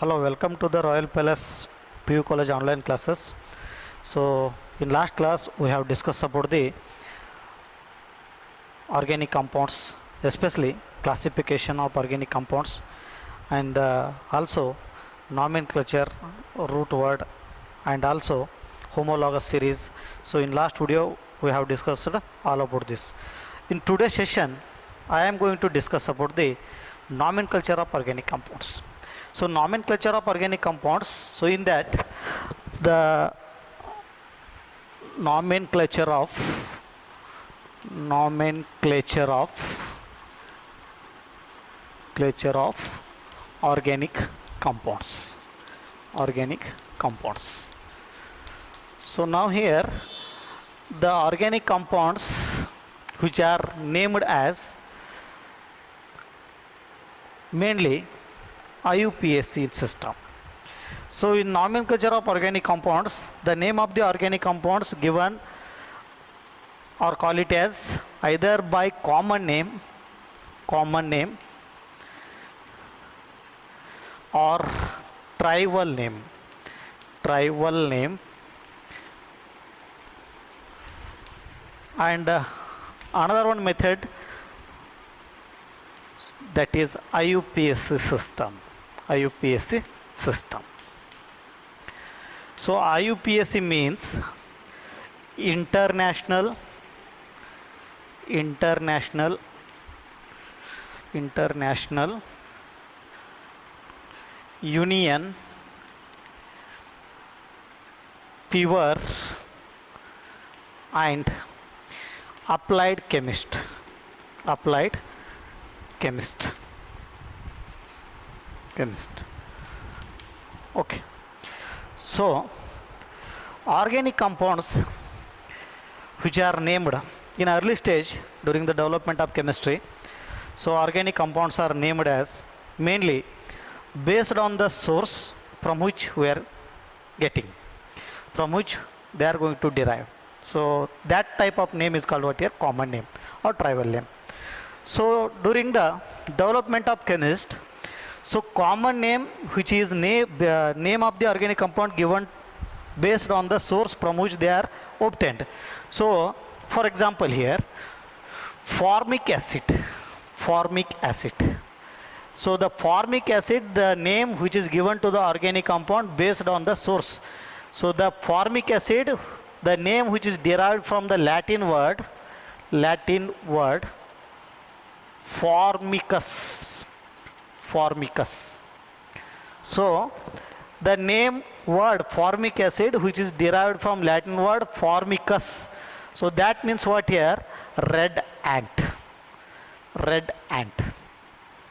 Hello, welcome to the Royal Palace PU College online classes. So, in last class we have discussed about the organic compounds, especially classification of organic compounds and also nomenclature, root word and also homologous series. So, in last video we have discussed all about this. In today's session I am going to discuss about the nomenclature of organic compounds. So, nomenclature of organic compounds. So, in that the nomenclature of organic compounds. So, now here the organic compounds which are named as mainly IUPAC system. So, in nomenclature of organic compounds, the name of the organic compounds given or call it as either by common name or tribal name and another one method, that is IUPAC system. So, IUPAC means International Union Pure and Applied Chemist. Okay. So, organic compounds which are named in early stage during the development of chemistry. So, organic compounds are named as mainly based on the source from which we are getting, from which they are going to derive. So, that type of name is called what here? Common name or tribal name. So, during the development of chemist, so common name which is name of the organic compound given based on the source from which they are obtained. So, for example here, formic acid. So, the formic acid, the name which is given to the organic compound based on the source. So, the formic acid, the name which is derived from the Latin word formicus. So, the name word formic acid which is derived from Latin word formicus. So, that means what here? Red ant.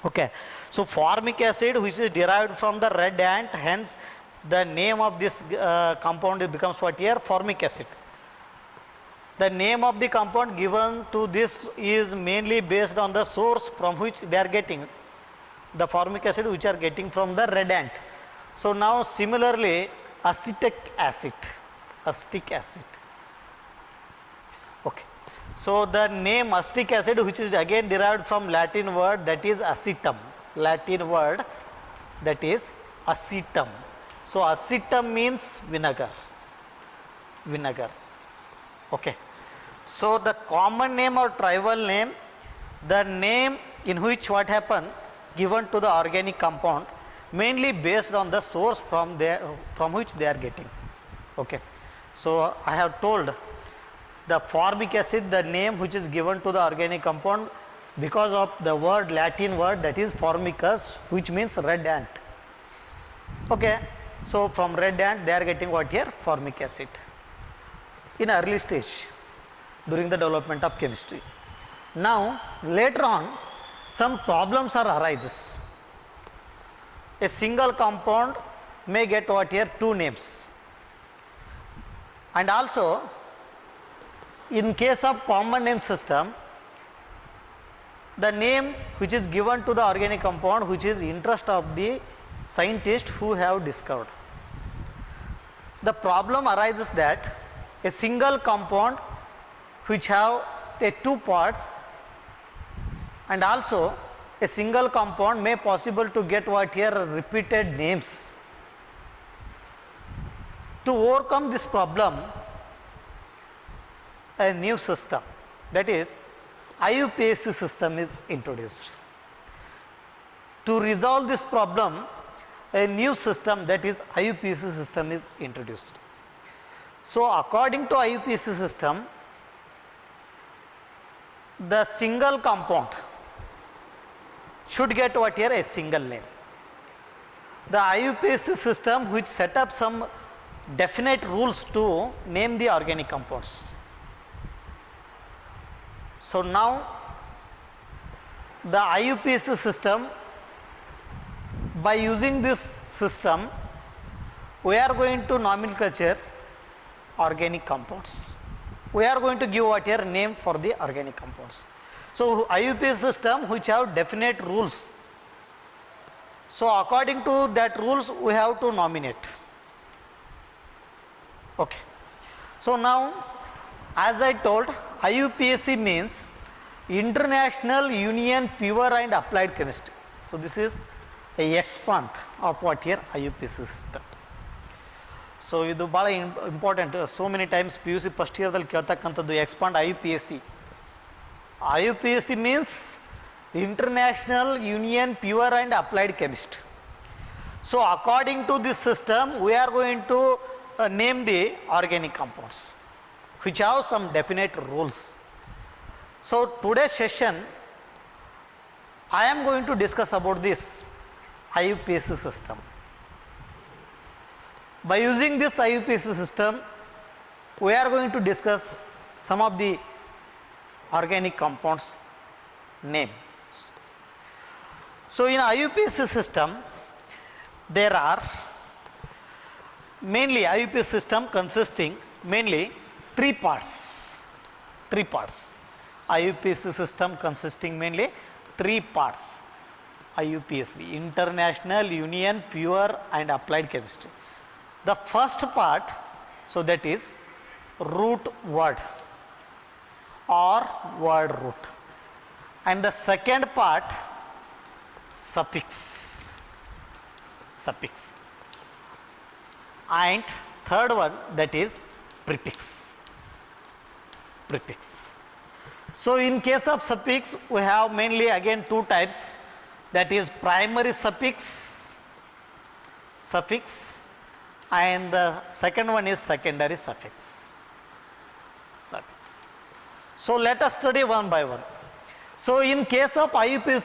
Okay. So, formic acid which is derived from the red ant, hence the name of this compound becomes what here? Formic acid. The name of the compound given to this is mainly based on the source from which they are getting the formic acid which are getting from the red ant. So, now similarly acetic acid. Okay. So, the name acetic acid which is again derived from Latin word, that is acetum. So, acetum means vinegar. Okay. So, the common name or tribal name, the name in which what happen given to the organic compound mainly based on the source from which they are getting. Okay. So, I have told the formic acid, the name which is given to the organic compound because of the word Latin word, that is formicus, which means red ant. Okay. So, from red ant they are getting what here? Formic acid in early stage during the development of chemistry. Now, later on some problems are arises. A single compound may get what here? Two names, and also in case of common name system, the name which is given to the organic compound which is interest of the scientist who have discovered. The problem arises that a single compound which have two parts and also a single compound may possible to get what here repeated names. To overcome this problem, a new system, that is IUPAC system is introduced. To resolve this problem, a new system, that is IUPAC system is introduced. So according to IUPAC system, the single compound should get what here a single name. The IUPAC system which set up some definite rules to name the organic compounds. So now the IUPAC system, by using this system, we are going to nomenclature organic compounds. We are going to give what here name for the organic compounds. So IUPAC system which have definite rules. So according to that rules we have to nominate. Okay. So now as I told, IUPAC means International Union Pure and Applied Chemistry. So this is a expand of what here IUPAC system. So ಇದು ಭಾಳ important. So many times P U C first ಇಯರ್ದಲ್ಲಿ ಕೇಳ್ತಕ್ಕಂಥದ್ದು expand IUPAC. IUPAC means international union pure and applied chemist. So according to this system we are going to name the organic compounds which have some definite rules. So today's session I am going to discuss about this IUPAC system. By using this IUPAC system we are going to discuss some of the organic compounds name. So in IUPAC system there are mainly IUPAC system consisting mainly three parts. IUPAC system consisting mainly three parts. IUPAC, International Union Pure and Applied Chemistry. The first part, so that is root word or word root, and the second part suffix, and third one that is prefix. So in case of suffix we have mainly again two types, that is primary suffix and the second one is secondary suffix. So let us study one by one. So in case of IUPAC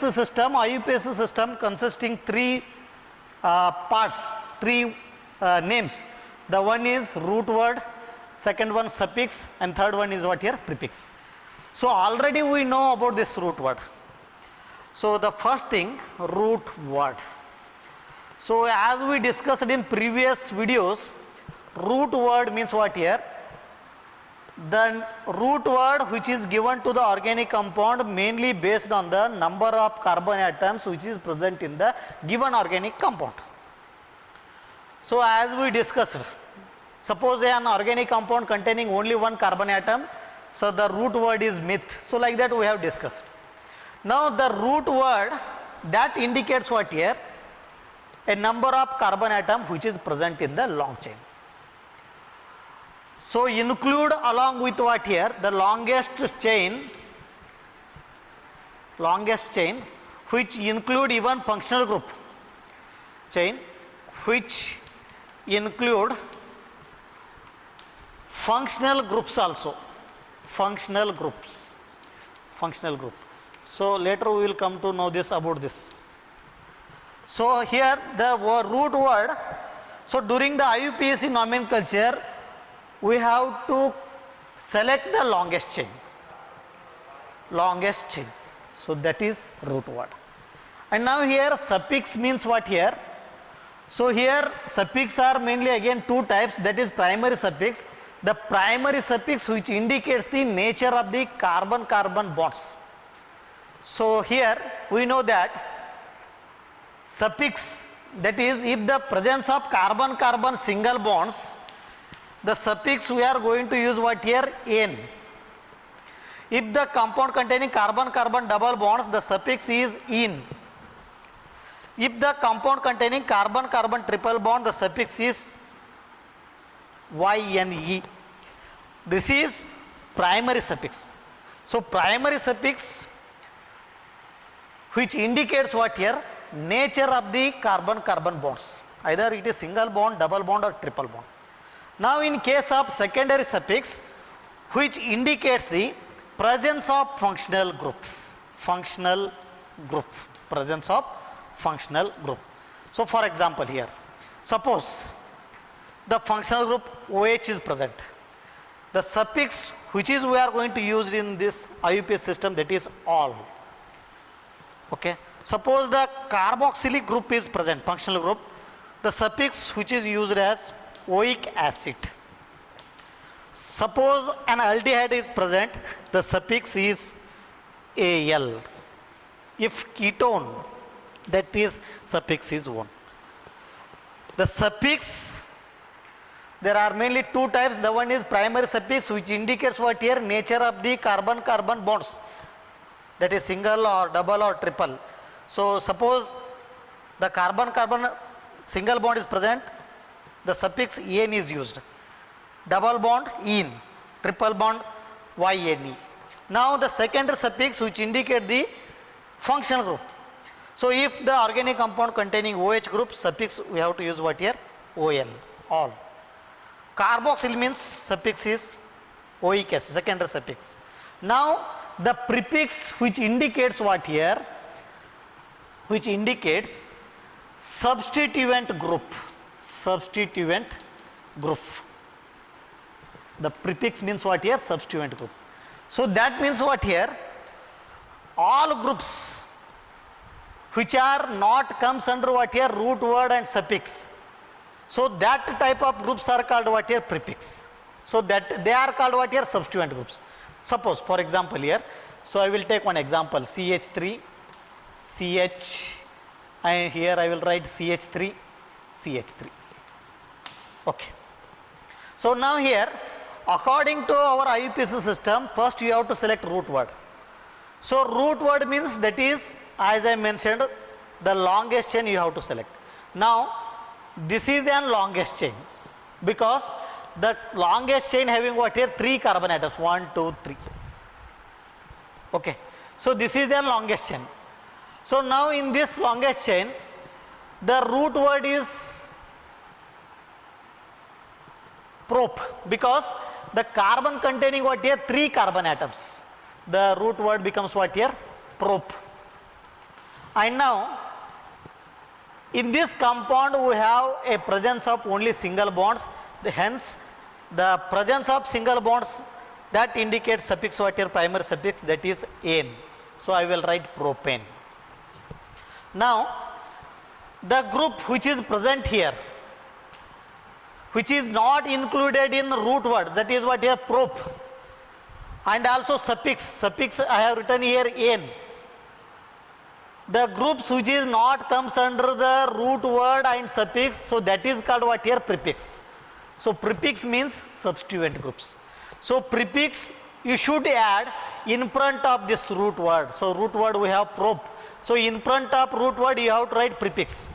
system consisting three parts, three names. The one is root word, second one suffix, and third one is what here prefix. So already we know about this root word. So the first thing, root word. So as we discussed in previous videos, root word means what here? The root word which is given to the organic compound mainly based on the number of carbon atoms which is present in the given organic compound. So as we discussed, suppose an organic compound containing only one carbon atom, so the root word is meth. So like that we have discussed. Now the root word that indicates what here? A number of carbon atom which is present in the long chain. So include along with what here? The longest chain which include even functional group chain which include functional groups also, functional group. So later we will come to know this about this. So here the root word, so during the IUPAC nomenclature we have to select the longest chain. So that is root word. And now here suffix means what here? So here suffix are mainly again two types, that is primary suffix. The primary suffix which indicates the nature of the carbon-carbon bonds. So here we know that suffix, that is if the presence of carbon-carbon single bonds, the suffix we are going to use what here? N. If the compound containing carbon-carbon double bonds, the suffix is "ene." If the compound containing carbon-carbon triple bond, the suffix is "yne." This is primary suffix. So primary suffix which indicates what here? Nature of the carbon-carbon bonds. Either it is single bond, double bond or triple bond. Now in case of secondary suffix which indicates the presence of functional group, presence of functional group. So for example here, suppose the functional group OH is present. The suffix which is we are going to use in this IUPAC system, that is all. Okay. Suppose the carboxylic group is present, functional group, the suffix which is used as oic acid. Suppose an aldehyde is present, the suffix is Al. If ketone, that is suffix is 1. The suffix, there are mainly two types. The one is primary suffix which indicates what here? Nature of the carbon-carbon bonds, that is single or double or triple. So suppose the carbon-carbon single bond is present, the suffix "ene" is used. Double bond "ene", triple bond "yne". Now the secondary suffix which indicate the functional group. So if the organic compound containing OH group, suffix we have to use what here? Ol, all. Carboxyl means suffix is oic acid, secondary suffix. Now the prefix which indicates what here? Which indicates substituent group, The prefix means what here? Substituent group. So that means what here? All groups which are not comes under what here? Root word and suffix. So that type of groups are called what here? Prefix. So that they are called what here? Substituent groups. Suppose for example here, so I will take one example, CH3, CH, and here I will write CH3, CH3. Okay. So now here, according to our IUPAC system, first you have to select root word. So root word means that is, as I mentioned, the longest chain you have to select. Now this is an longest chain because the longest chain having what here? 3 carbon atoms, 1, 2, 3. Okay. So this is the longest chain. So now in this longest chain, the root word is prop because the carbon containing what here? 3 carbon atoms. The root word becomes what here? Prop. And now in this compound we have a presence of only single bonds. Hence the presence of single bonds, that indicates suffix what here? Primary suffix, that is "ane." So I will write propane. Now the group which is present here, which is not included in root word, that is what here? Prop. And also suffix I have written here "ane." The groups which is not comes under the root word and suffix, so that is called what here? Prefix. So prefix means substituent groups. So prefix you should add in front of this root word. So root word we have prop. So in front of root word you have to write prefix.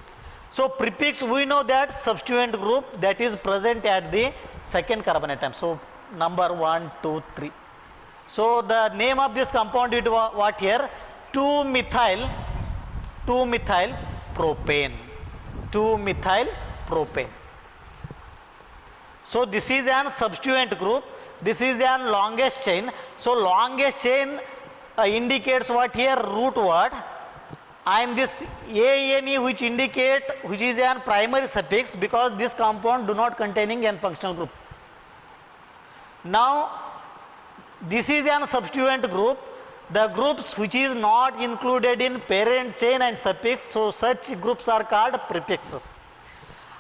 So prefix we know that substituent group that is present at the second carbon atom. So number 1, 2, 3. So the name of this compound is what here? 2-methyl propane. 2-methyl propane. So this is an substituent group. This is an longest chain. So longest chain indicates what here? Root word. And this "ane" which is an primary suffix because this compound do not containing an functional group. Now this is an substituent group. The groups which is not included in parent chain and suffix, so such groups are called prefixes.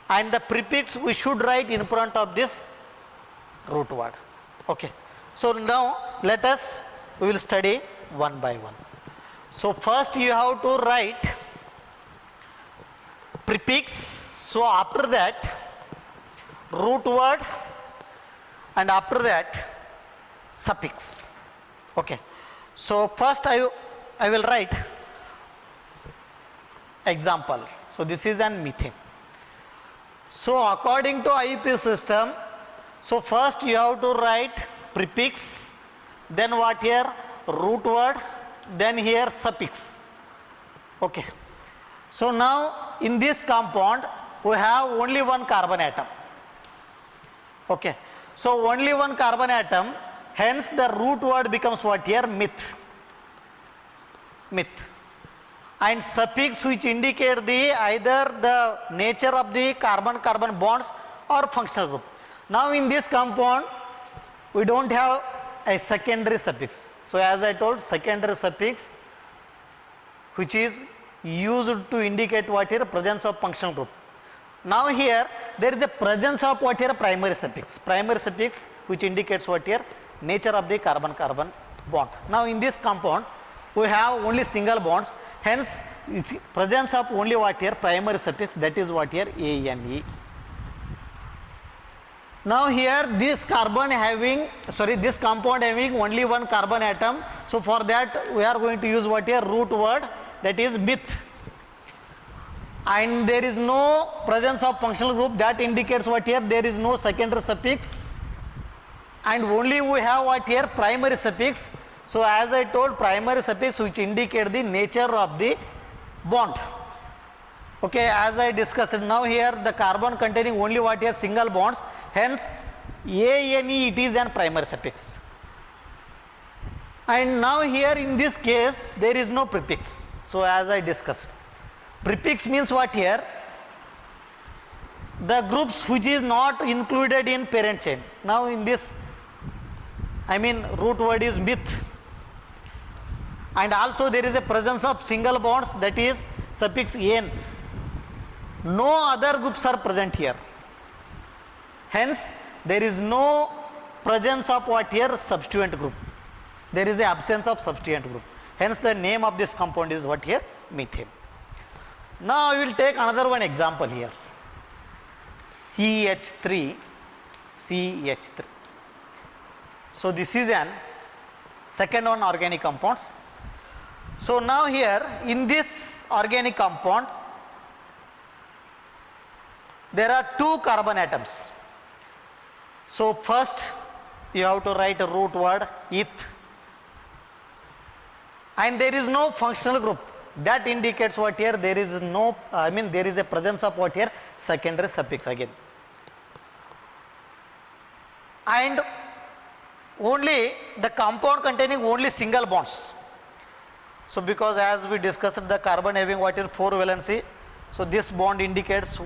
And the prefix we should write in front of this root word. Okay. So now we will study one by one. So first you have to write prefix. So after that root word, and after that suffix. Okay. So first I will write example. So this is an methane. So according to IUP system, so first you have to write prefix, then what here, root word, then here suffix. Okay. So now in this compound we have only one carbon atom. Okay. So only one carbon atom, hence the root word becomes what here, meth. Meth. And suffix which indicate the either the nature of the carbon-carbon bonds or functional group. Now in this compound we don't have a secondary suffix. So as I told, secondary suffix which is used to indicate what here, presence of functional group. Now here there is a presence of what here, primary suffix. Primary suffix which indicates what here, nature of the carbon-carbon bond. Now in this compound we have only single bonds, hence presence of only what here, primary suffix, that is what here, ANE. Now here this compound having only one carbon atom, so for that we are going to use what here, root word, that is meth. And there is no presence of functional group, that indicates what here, there is no secondary suffix, and only we have what here, primary suffix. So as I told, primary suffix which indicate the nature of the bond. Okay, as I discussed, now here the carbon containing only what here, single bonds, hence ANE it is an primary suffix. And now here in this case there is no prefix. So as I discussed, prefix means what here, the groups which is not included in parent chain. Now in this, I mean root word is meth, and also there is a presence of single bonds, that is suffix "an". No other groups are present here, hence there is no presence of what here, substituent group. There is a absence of substituent group, hence the name of this compound is what here, methane. Now I will take another one example here, CH3. So this is an second one organic compounds. So now here in this organic compound there are two carbon atoms. So first you have to write a root word eth, and there is no functional group, that indicates what here, there is no, there is a presence of what here, secondary suffix again. And only the compound containing only single bonds. So because as we discussed, the carbon having what here, 4 valency, so this bond indicates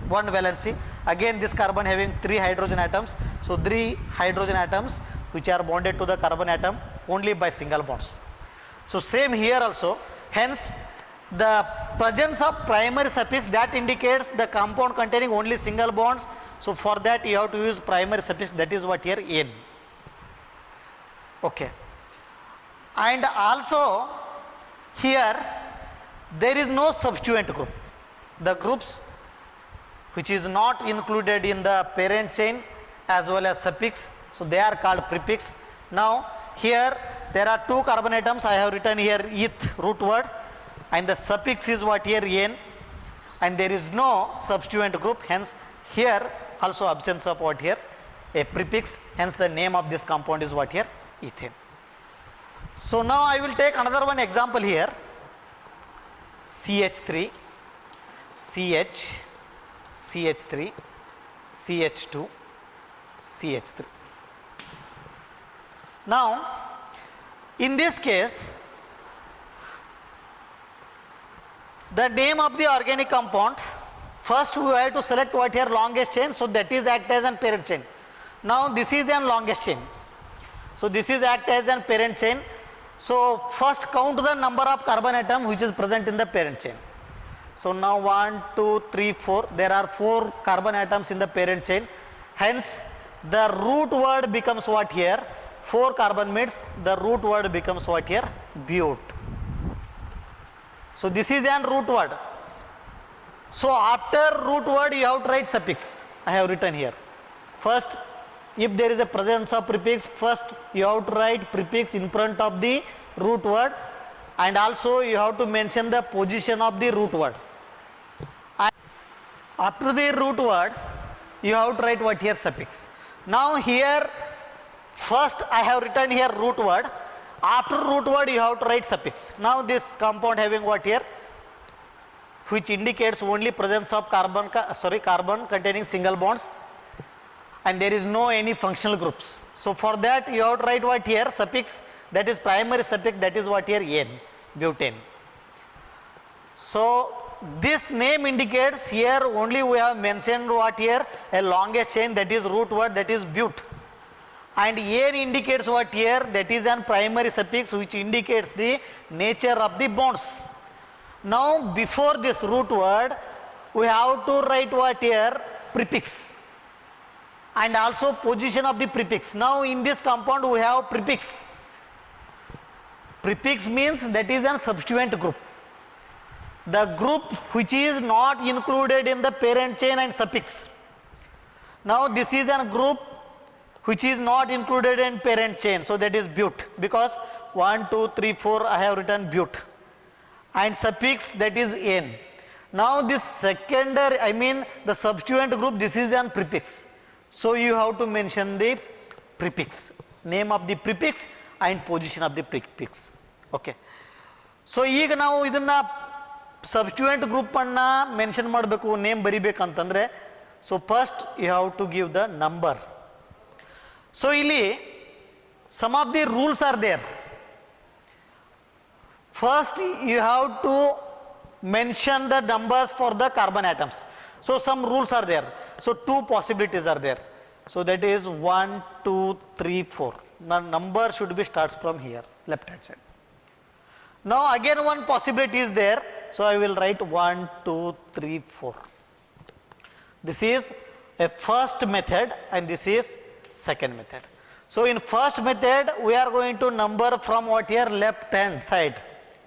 1 valency. Again this carbon having 3 hydrogen atoms, so 3 hydrogen atoms which are bonded to the carbon atom only by single bonds. So same here also, hence the presence of primary suffix, that indicates the compound containing only single bonds. So for that you have to use primary suffix, that is what here, "n". Okay. And also here there is no substituent group. The groups which is not included in the parent chain as well as suffix, so they are called prefix. Now here there are two carbon atoms, I have written here eth, root word, and the suffix is what here, "n", and there is no substituent group, hence here also absence of what here, a prefix, hence the name of this compound is what here, ethane. So now I will take another one example here, CH3, CH3, CH2, CH3. Now in this case the name of the organic compound, first we have to select what here, longest chain, so that is act as an parent chain. Now this is an longest chain, so this is act as an parent chain. So first count the number of carbon atom which is present in the parent chain. So now 1, 2, 3, 4, there are 4 carbon atoms in the parent chain, hence the root word becomes what here, 4 carbon means the root word becomes what here, bute. So this is an root word. So after root word you have to write suffix, I have written here. First if there is a presence of prefix, first you have to write prefix in front of the root word, and also you have to mention the position of the root word. And after the root word, you have to write what here? Suffix. Now here, first I have written here root word. After root word, you have to write suffix. Now this compound having what here? Which indicates only presence of carbon containing single bonds, and there is no any functional groups. So for that you have to write what here? Suffix, that is primary suffix, that is what here? N, butane. So this name indicates here only we have mentioned what here? A longest chain, that is root word, that is but. And N indicates what here? That is an primary suffix which indicates the nature of the bonds. Now before this root word, we have to write what here? Prefix, and also position of the prefix. Now in this compound we have prefix. Prefix means that is a substituent group. The group which is not included in the parent chain and suffix. Now this is a group which is not included in parent chain, so that is but, because 1, 2, 3, 4 I have written but, and suffix, that is N. Now this secondary, I mean the substituent group, this is an prefix. So you have to mention the prefix, name of the prefix and position of the prefix. Okay. So ಈಗ ನಾವು ಇದನ್ನ substituent group ಅನ್ನ mention ಮಾಡಬೇಕು, name ಬರಿಬೇಕಂತಂದ್ರೆ, so first you have to give the number. So ಇಲ್ಲಿ some of the rules are there. First you have to mention the numbers for the carbon atoms. So some rules are there. So two possibilities are there. So that is 1, 2, 3, 4. Now number should be starts from here, left hand side. Now again one possibility is there. So I will write 1, 2, 3, 4. This is a first method and this is second method. So in first method we are going to number from what here? Left hand side.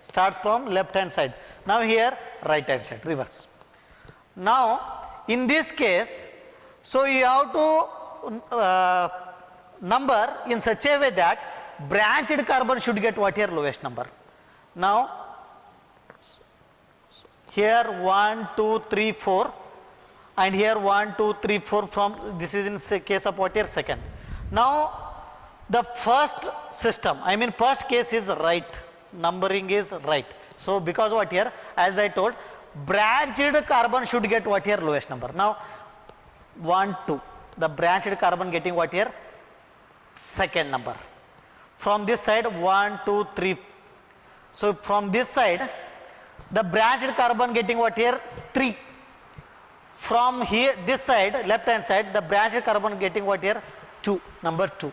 Starts from left hand side. Now here right hand side, reverse. Now in this case, so you have to number in such a way that branched carbon should get what here? Lowest number. Now here 1, 2, 3, 4, and here 1, 2, 3, 4 from, this is in case of what here? Second. Now the first system, I mean first case is right, numbering is right. So because what here? As I told, branched carbon should get what here? Lowest number. Now 1, 2, the branched carbon getting what here? Second number. From this side 1, 2, 3. So from this side the branched carbon getting what here? 3. From here this side, left hand side, the branched carbon getting what here? 2, number 2.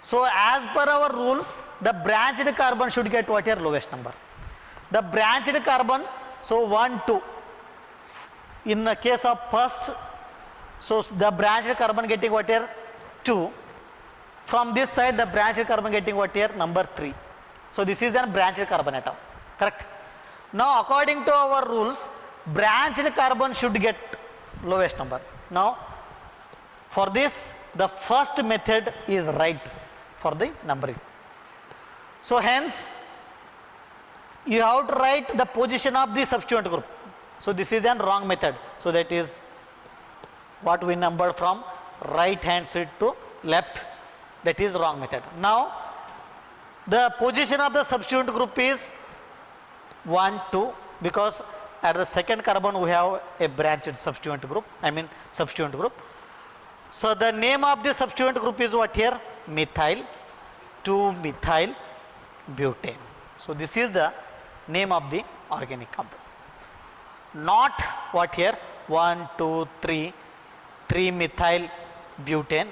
So as per our rules, the branched carbon should get what here? Lowest number. The branched carbon, so 1, 2. In the case of first, so the branched carbon getting what here? 2. From this side the branched carbon getting what here? Number 3. So this is a branched carbon atom, correct? Now according to our rules, branched carbon should get lowest number. Now for this the first method is right for the numbering. So hence you have to write the position of the substituent group. So this is a wrong method. So that is what we number from right hand side to left, that is wrong method. Now the position of the substituent group is 1, 2, because at the second carbon we have a branched substituent group, I mean substituent group. So the name of the substituent group is what here? Methyl 2-methyl butane. So this is the name of the organic compound. Not what here? 1, 2, 3, 3-methyl butane.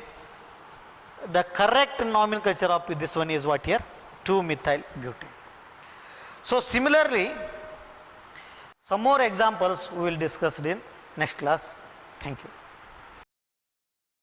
The correct nomenclature of this one is what here? 2-methyl butane. So similarly, some more examples we will discuss in next class. Thank you.